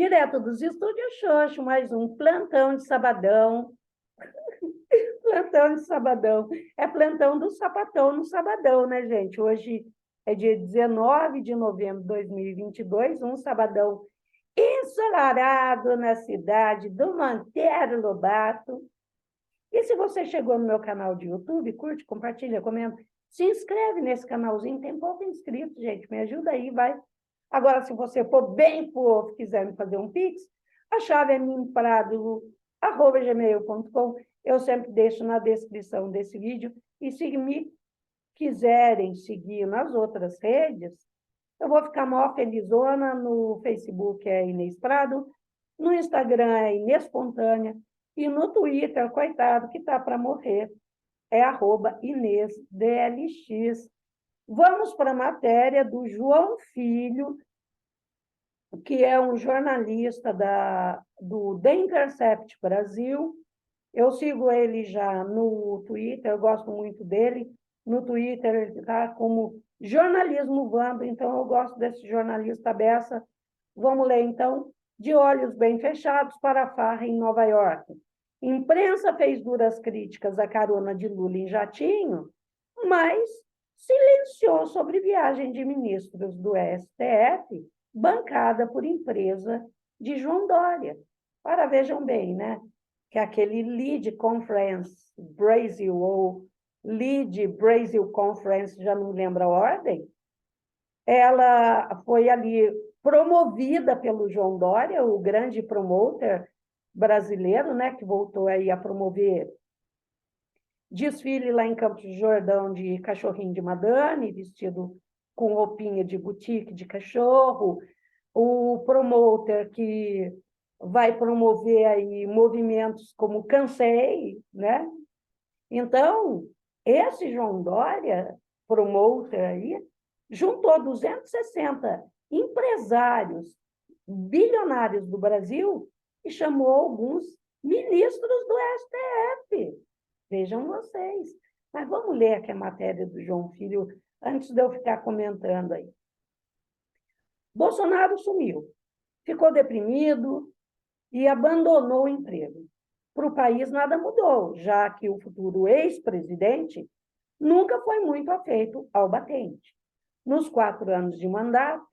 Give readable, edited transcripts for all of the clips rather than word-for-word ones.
Direto dos estúdios Xoxo, mais um plantão de sabadão. Plantão de sabadão. É plantão do sapatão no sabadão, né, gente? Hoje é dia 19 de novembro de 2022, um sabadão ensolarado na cidade do Monteiro Lobato. E se você chegou no meu canal de YouTube, curte, compartilha, comenta, se inscreve nesse canalzinho, tem pouco inscrito, gente, me ajuda aí, vai. Agora, se você for bem fofo, quiser me fazer um pix, a chave é minprado@gmail.com. Eu sempre deixo na descrição desse vídeo. E se me quiserem seguir nas outras redes, eu vou ficar mó felizona. No Facebook é Inês Prado, no Instagram é Inês Espontânea, e no Twitter, coitado, que está para morrer, é @InêsDLX. Vamos para a matéria do João Filho, que é um jornalista do The Intercept Brasil. Eu sigo ele já no Twitter, eu gosto muito dele. No Twitter ele está como Jornalismo Vando, então eu gosto desse jornalista beça. Vamos ler, então. De olhos bem fechados para a farra em Nova York. Imprensa fez duras críticas à carona de Lula em jatinho, mas silenciou sobre viagem de ministros do STF, bancada por empresa de João Dória. Para, vejam bem, né? Que aquele Lead Conference Brasil, ou Lead Brasil Conference, já não lembro a ordem, ela foi ali promovida pelo João Dória, o grande promotor brasileiro, né, que voltou aí a promover desfile lá em Campos do Jordão de cachorrinho de madame, vestido com roupinha de boutique de cachorro, o promotor que vai promover aí movimentos como Cansei, né? Então, esse João Dória, promotor aí, juntou 260 empresários bilionários do Brasil e chamou alguns ministros do STF. Vejam vocês. Mas vamos ler aqui a matéria do João Filho, antes de eu ficar comentando aí. Bolsonaro sumiu, ficou deprimido e abandonou o emprego. Para o país nada mudou, já que o futuro ex-presidente nunca foi muito afeito ao batente. Nos 4 anos de mandato,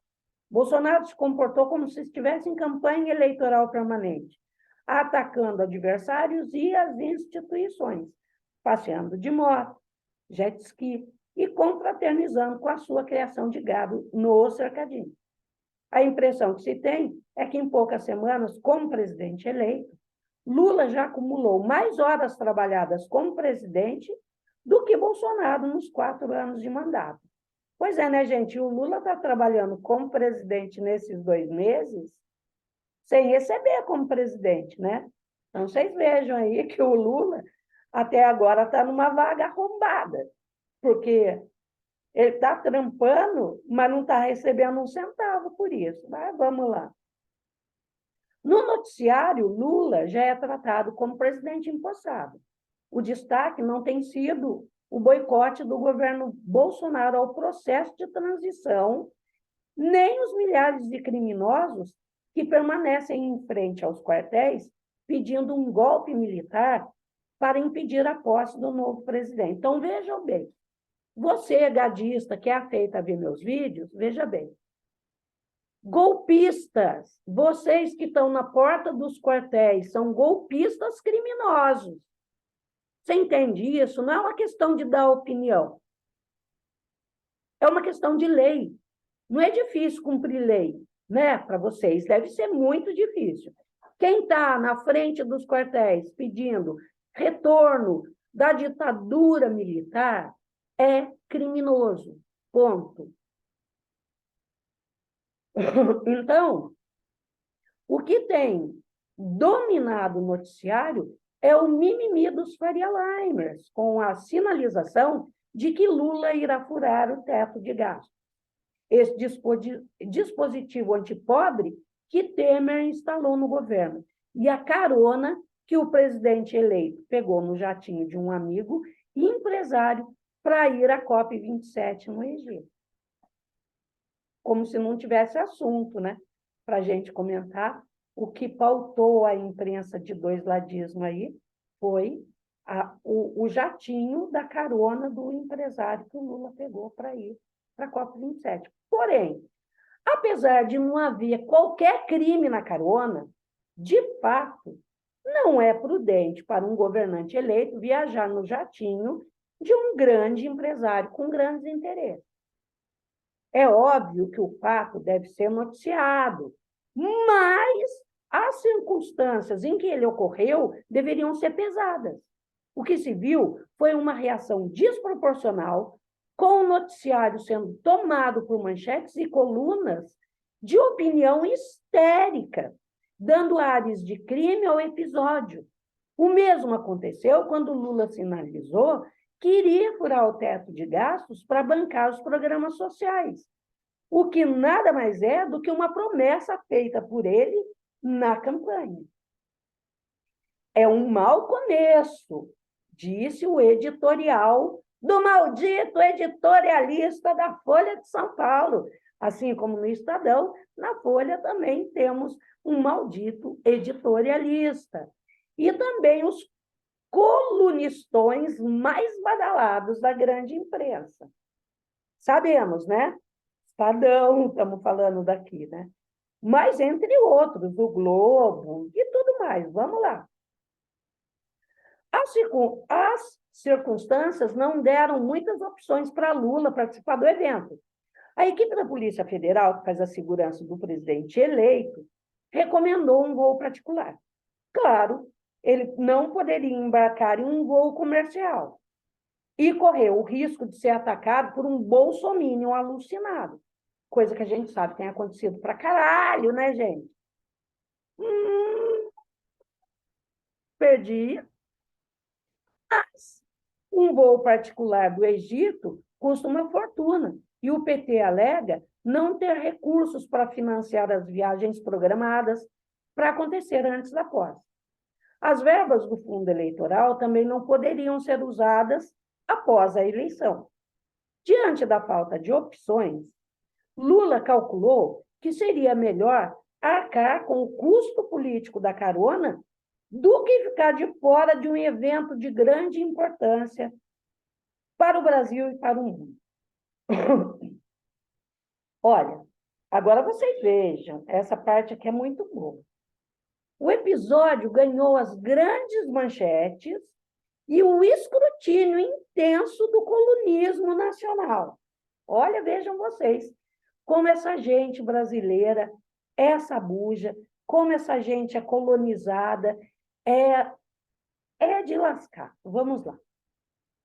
Bolsonaro se comportou como se estivesse em campanha eleitoral permanente, atacando adversários e as instituições, passeando de moto, jet ski e confraternizando com a sua criação de gado no cercadinho. A impressão que se tem é que em poucas semanas, como presidente eleito, Lula já acumulou mais horas trabalhadas como presidente do que Bolsonaro nos 4 anos de mandato. Pois é, né, gente? O Lula está trabalhando como presidente nesses 2 meses sem receber como presidente, né? Então, vocês vejam aí que o Lula até agora está numa vaga arrombada, porque ele está trampando, mas não está recebendo um centavo por isso. Mas vamos lá. No noticiário, Lula já é tratado como presidente empossado. O destaque não tem sido o boicote do governo Bolsonaro ao processo de transição, nem os milhares de criminosos que permanecem em frente aos quartéis pedindo um golpe militar para impedir a posse do novo presidente. Então, vejam bem, você, gadista, que é afeito a ver meus vídeos, veja bem. Golpistas, vocês que estão na porta dos quartéis, são golpistas criminosos. Você entende isso? Não é uma questão de dar opinião. É uma questão de lei. Não é difícil cumprir lei, né? Para vocês, deve ser muito difícil. Quem está na frente dos quartéis pedindo retorno da ditadura militar é criminoso. Ponto. Então, o que tem dominado o noticiário é o mimimi dos Faria Limers, com a sinalização de que Lula irá furar o teto de gastos. Esse dispositivo antipobre que Temer instalou no governo, e a carona que o presidente eleito pegou no jatinho de um amigo e empresário para ir à COP27 no Egito. Como se não tivesse assunto, né, para a gente comentar. o que pautou a imprensa de dois ladismo aí foi o jatinho da carona do empresário que o Lula pegou para ir para a COP27. Porém, apesar de não haver qualquer crime na carona, de fato, não é prudente para um governante eleito viajar no jatinho de um grande empresário com grandes interesses. É óbvio que o fato deve ser noticiado, mas as circunstâncias em que ele ocorreu deveriam ser pesadas. O que se viu foi uma reação desproporcional, com o noticiário sendo tomado por manchetes e colunas de opinião histérica, dando ares de crime ao episódio. O mesmo aconteceu quando Lula sinalizou que iria furar o teto de gastos para bancar os programas sociais, o que nada mais é do que uma promessa feita por ele na campanha. É um mau começo, disse o editorial do maldito editorialista da Folha de São Paulo. Assim como no Estadão, na Folha também temos um maldito editorialista. E também os colunistões mais badalados da grande imprensa. Sabemos, né? Estadão, estamos falando daqui, né? Mas, entre outros, o Globo e tudo mais. Vamos lá. As circunstâncias não deram muitas opções para Lula participar do evento. A equipe da Polícia Federal, que faz a segurança do presidente eleito, recomendou um voo particular. Claro, ele não poderia embarcar em um voo comercial e correu o risco de ser atacado por um bolsominion alucinado, coisa que a gente sabe que tem acontecido pra caralho, né, gente? Perdi. Mas um voo particular do Egito custa uma fortuna e o PT alega não ter recursos para financiar as viagens programadas para acontecer antes da posse. As verbas do fundo eleitoral também não poderiam ser usadas após a eleição. Diante da falta de opções, Lula calculou que seria melhor arcar com o custo político da carona do que ficar de fora de um evento de grande importância para o Brasil e para o mundo. Olha, agora vocês vejam, essa parte aqui é muito boa. O episódio ganhou as grandes manchetes e o escrutínio intenso do colunismo nacional. Olha, vejam vocês, como essa gente brasileira é sabuja, como essa gente é colonizada, é de lascar. Vamos lá.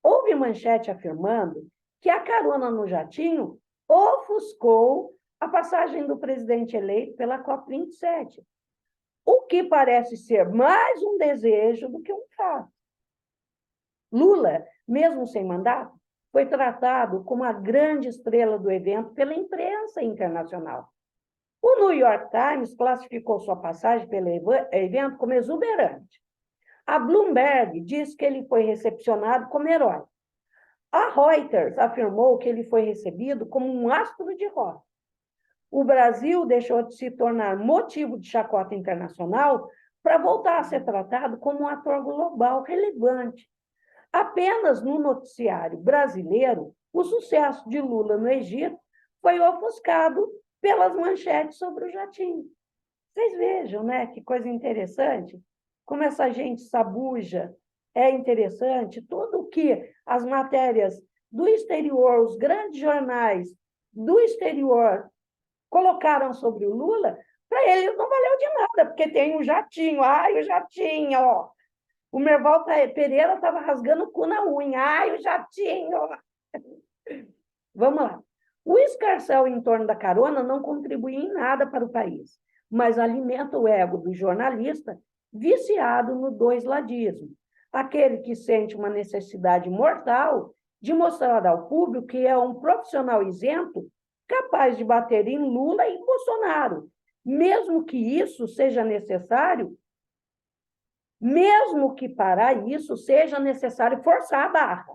Houve manchete afirmando que a carona no jatinho ofuscou a passagem do presidente eleito pela COP27, o que parece ser mais um desejo do que um fato. Lula, mesmo sem mandato, foi tratado como a grande estrela do evento pela imprensa internacional. O New York Times classificou sua passagem pelo evento como exuberante. A Bloomberg diz que ele foi recepcionado como herói. A Reuters afirmou que ele foi recebido como um astro de rock. O Brasil deixou de se tornar motivo de chacota internacional para voltar a ser tratado como um ator global relevante. Apenas no noticiário brasileiro, o sucesso de Lula no Egito foi ofuscado pelas manchetes sobre o jatinho. Vocês vejam, né? Que coisa interessante. Como essa gente sabuja é interessante. Tudo que as matérias do exterior, os grandes jornais do exterior colocaram sobre o Lula, para eles não valeu de nada, porque tem um jatinho. Ai, o jatinho, ó. O Merval Pereira estava rasgando o cu na unha. Ai, o jatinho! Vamos lá. O escarcéu em torno da carona não contribui em nada para o país, mas alimenta o ego do jornalista viciado no doisladismo, aquele que sente uma necessidade mortal de mostrar ao público que é um profissional isento capaz de bater em Lula e Bolsonaro, mesmo que isso seja necessário, mesmo que para isso seja necessário forçar a barra.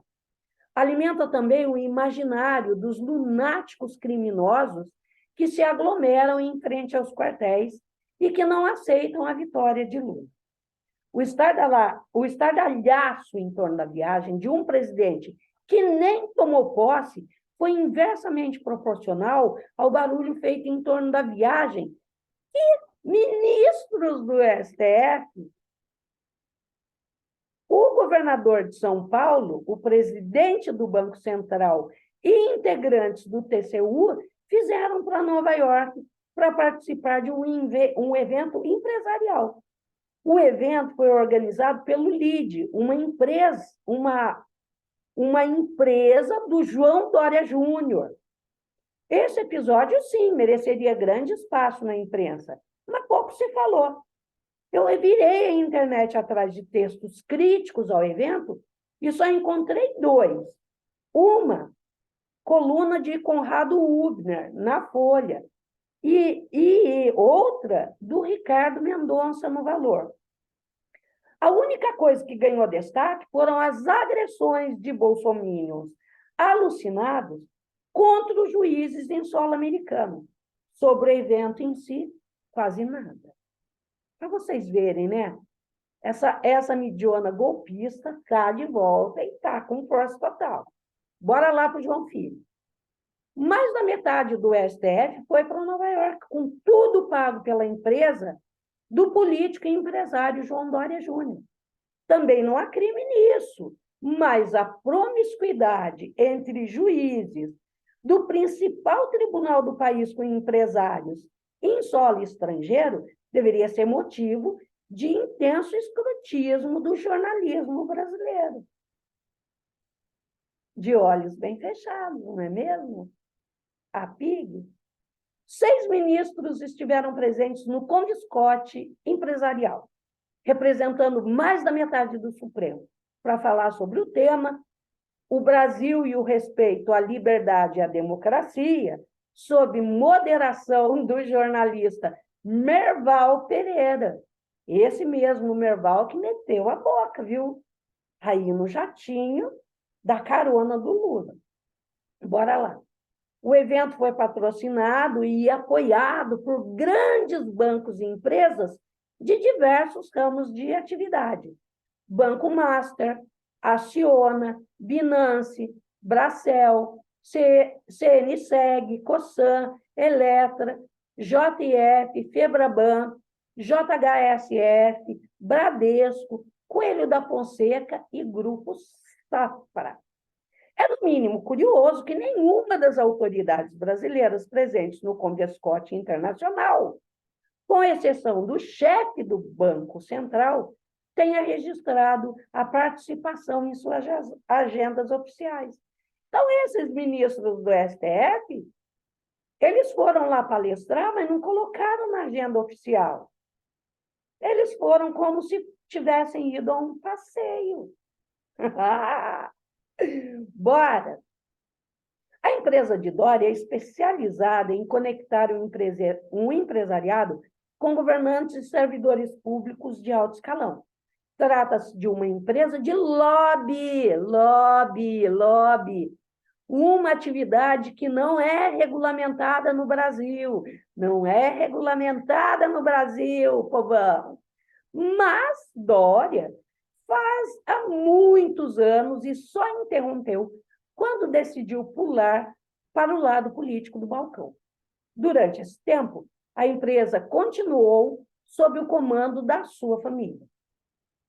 Alimenta também o imaginário dos lunáticos criminosos que se aglomeram em frente aos quartéis e que não aceitam a vitória de Lula. O estardalhaço em torno da viagem de um presidente que nem tomou posse foi inversamente proporcional ao barulho feito em torno da viagem que ministros do STF, o governador de São Paulo, o presidente do Banco Central e integrantes do TCU fizeram para Nova York para participar de um evento empresarial. O evento foi organizado pelo LIDE, uma empresa do João Dória Júnior. Esse episódio, sim, mereceria grande espaço na imprensa, mas pouco se falou. Eu virei a internet atrás de textos críticos ao evento e só encontrei dois. Uma, coluna de Conrado Hubner, na Folha, e outra, do Ricardo Mendonça, no Valor. A única coisa que ganhou destaque foram as agressões de bolsominions alucinados contra os juízes em solo americano. Sobre o evento em si, quase nada. Para vocês verem, né? Essa midiona golpista está de volta e está com força total. Bora lá para o João Filho. Mais da metade do STF foi para Nova York, com tudo pago pela empresa do político e empresário João Dória Júnior. Também não há crime nisso, mas a promiscuidade entre juízes do principal tribunal do país com empresários em solo estrangeiro deveria ser motivo de intenso escrutismo do jornalismo brasileiro. De olhos bem fechados, não é mesmo? A PIG. 6 ministros estiveram presentes no Conde Scott empresarial, representando mais da metade do Supremo, para falar sobre o tema, o Brasil e o respeito à liberdade e à democracia, sob moderação do jornalista Merval Pereira. Esse mesmo Merval que meteu a boca, viu? Aí no jatinho da carona do Lula. Bora lá. O evento foi patrocinado e apoiado por grandes bancos e empresas de diversos ramos de atividade. Banco Master, Acciona, Binance, Bracel, CNSEG, Cosan, Eletra, JF, Febraban, JHSF, Bradesco, Coelho da Fonseca e Grupo Safra. É, no mínimo, curioso que nenhuma das autoridades brasileiras presentes no Conde Scott Internacional, com exceção do chefe do Banco Central, tenha registrado a participação em suas agendas oficiais. Então, esses ministros do STF, eles foram lá palestrar, mas não colocaram na agenda oficial. Eles foram como se tivessem ido a um passeio. Bora! A empresa de Dória é especializada em conectar um empresariado com governantes e servidores públicos de alto escalão. Trata-se de uma empresa de lobby. Uma atividade que não é regulamentada no Brasil. Não é regulamentada no Brasil, povão. Mas Dória faz há muitos anos e só interrompeu quando decidiu pular para o lado político do balcão. Durante esse tempo, a empresa continuou sob o comando da sua família.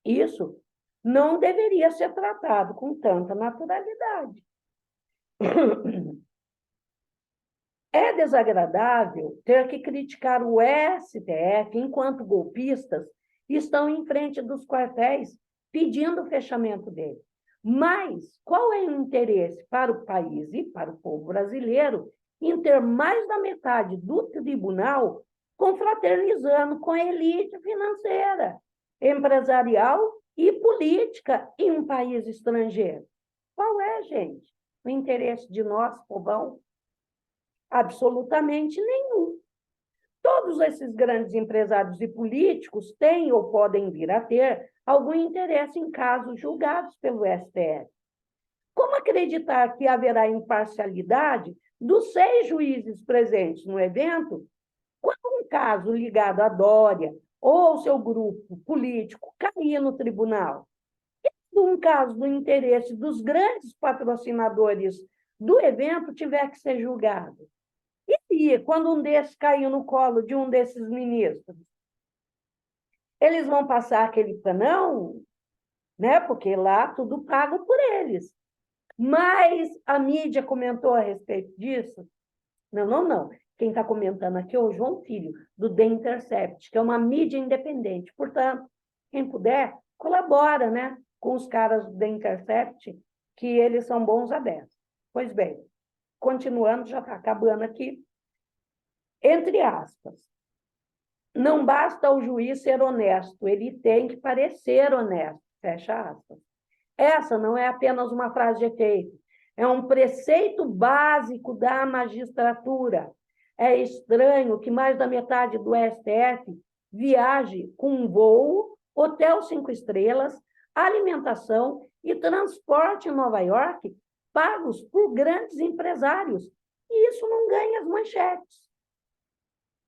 Isso não deveria ser tratado com tanta naturalidade. É desagradável ter que criticar o STF enquanto golpistas estão em frente dos quartéis pedindo o fechamento dele. Mas qual é o interesse para o país e para o povo brasileiro em ter mais da metade do tribunal confraternizando com a elite financeira, empresarial e política em um país estrangeiro? Qual é, gente, o interesse de nós, povão? Absolutamente nenhum. Todos esses grandes empresários e políticos têm ou podem vir a ter algum interesse em casos julgados pelo STF. Como acreditar que haverá imparcialidade dos 6 juízes presentes no evento, quando um caso ligado à Dória ou ao seu grupo político cair no tribunal, e um caso do interesse dos grandes patrocinadores do evento tiver que ser julgado? E quando um desses cair no colo de um desses ministros? Eles vão passar aquele panão, né? Porque lá tudo pago por eles. Mas a mídia comentou a respeito disso? Não, não, não. Quem está comentando aqui é o João Filho, do The Intercept, que é uma mídia independente. Portanto, quem puder, colabora, né, com os caras do The Intercept, que eles são bons a beça. Pois bem, continuando, já está acabando aqui. Entre aspas, não basta o juiz ser honesto, ele tem que parecer honesto, fecha aspas. Essa não é apenas uma frase de efeito, é um preceito básico da magistratura. É estranho que mais da metade do STF viaje com um voo, hotel 5 estrelas, alimentação e transporte em Nova York pagos por grandes empresários. E isso não ganha as manchetes.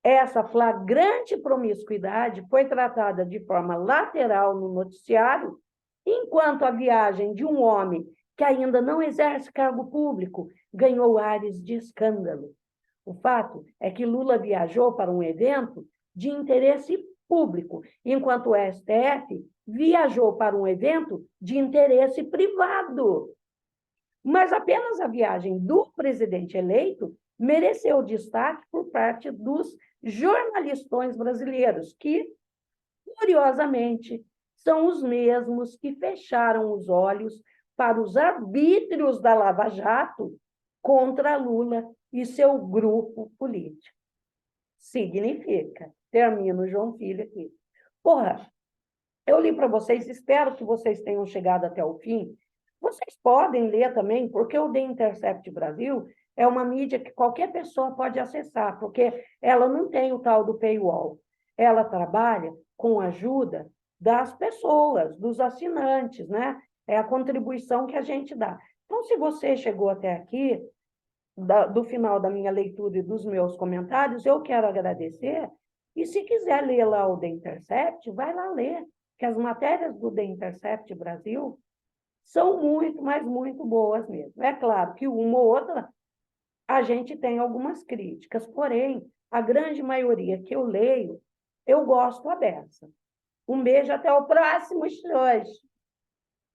Essa flagrante promiscuidade foi tratada de forma lateral no noticiário, enquanto a viagem de um homem que ainda não exerce cargo público ganhou ares de escândalo. O fato é que Lula viajou para um evento de interesse público, enquanto o STF viajou para um evento de interesse privado. Mas apenas a viagem do presidente eleito mereceu destaque por parte dos jornalistões brasileiros, que, curiosamente, são os mesmos que fecharam os olhos para os arbítrios da Lava Jato contra Lula e seu grupo político. Significa, termino João Filho aqui. Porra, eu li para vocês, espero que vocês tenham chegado até o fim. Vocês podem ler também, porque o The Intercept Brasil é uma mídia que qualquer pessoa pode acessar, porque ela não tem o tal do paywall. Ela trabalha com a ajuda das pessoas, dos assinantes, né? É a contribuição que a gente dá. Então, se você chegou até aqui, do final da minha leitura e dos meus comentários, eu quero agradecer. E se quiser ler lá o The Intercept, vai lá ler, que as matérias do The Intercept Brasil são muito, mas muito boas mesmo. É claro que uma ou outra a gente tem algumas críticas, porém, a grande maioria que eu leio, eu gosto a beça. Um beijo, até o próximo, Xoxo.